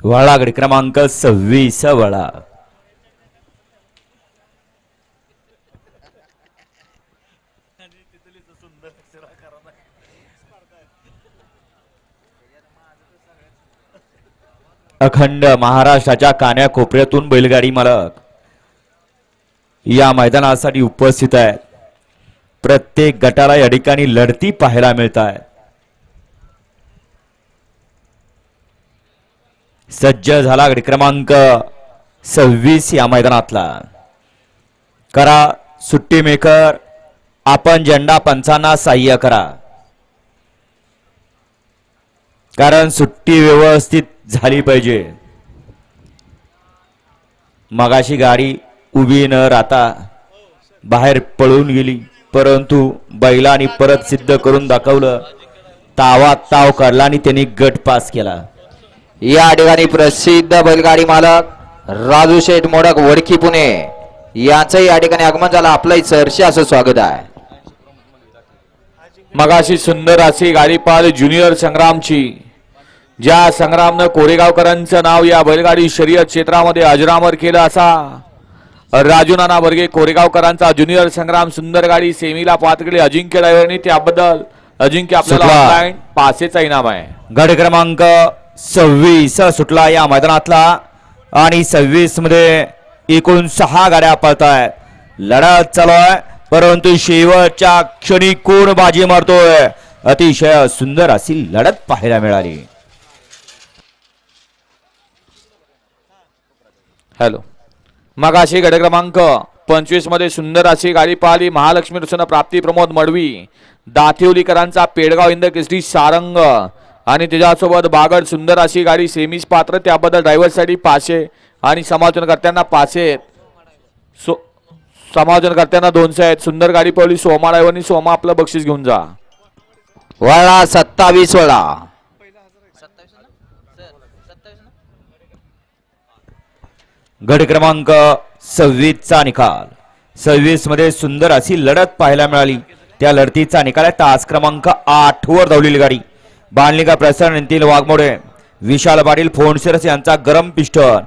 वळा गडी क्रमांक 26 वळा अखंड महाराष्ट्राच्या कान्याकोपऱ्यातून बैलगाडी मालक या मैदानासाठी उपस्थित आहेत। प्रत्येक गटाला या ठिकाणी लढती पाहायला मिळत आहेत। सज्ज झाला गडी क्रमांक 26 या मैदानातला। करा सुट्टी मेकर, आपण झेंडा पंचांना सहाय्य करा, कारण सुट्टी व्यवस्थित झाली पाहिजे। मगाशी गाडी उभी न राहता बाहेर पळून गेली, परंतु बैलांनी परत सिद्ध करून दाखवलं, तावात ताव काढला आणि त्यांनी गट पास केला। या ठिकाणी प्रसिद्ध बैलगाडी मालक राजू शेठ मोडक वडकी पुणे यांचं या ठिकाणी आगमन झालं। आपलं सरसे असं स्वागत आहे। मगाशी सुंदर अशी गाडी पाहिली ज्युनियर संग्रामची, ज्या संग्रामनं कोरेगावकरांचं नाव या बैलगाडी शर्यत क्षेत्रामध्ये अजरामर केलं असा राजू नाना बर्गे कोरेगावकरांचा ज्युनियर संग्राम सुंदर गाडी सेमीला पात केली अजिंक्य ड्रायव्हरनी, त्याबद्दल अजिंक्य आपल्याला ऑनलाईन पासेचा इनाम आहे। गट क्रमांक 26 सुटला या मैदानातला आणि 26 मध्ये एकूण 6 गाड्या पळतायत। लढत चालू आहे, परंतु शेवटच्या क्षणी कोण बाजी मारतोय, अतिशय सुंदर अशी लढत पाहायला मिळाली। हॅलो, मगाशी गट क्रमांक 25 मध्ये सुंदर अशी गाडी पाहिली महालक्ष्मी रचना प्राप्ती प्रमोद मडवी दातिवलीकरांचा पेडगाव इंद केसरी सारंग आणि त्याच्यासोबत बागड सुंदर अशी गाडी सेमीस पात्र, त्याबद्दल ड्रायव्हरसाठी पाचशे आणि समालोचनकर्त्यांना 500 समालोचनकर्त्यांना 200 आहेत। सुंदर गाडी पळली सोमा ड्रायव्हरनी, सोमा आपलं बक्षीस घेऊन जा। वळा 27 वळा गट क्रमांक 26 चा निकाल। 26 मध्ये सुंदर अशी लढत पाहायला मिळाली। त्या लढतीचा निकाल आहे तास क्रमांक 8 वर धावलेली गाडी बाणलिका प्रसन्न नितीन वाघमोडे, विशाल पाटील फोनशिरस यांचा गरम पिस्टन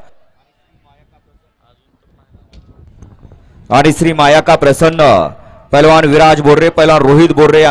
आणि श्री मायाका प्रसन्न, पैलवान विराज बोर्रे, पैलवान रोहित बोर्रे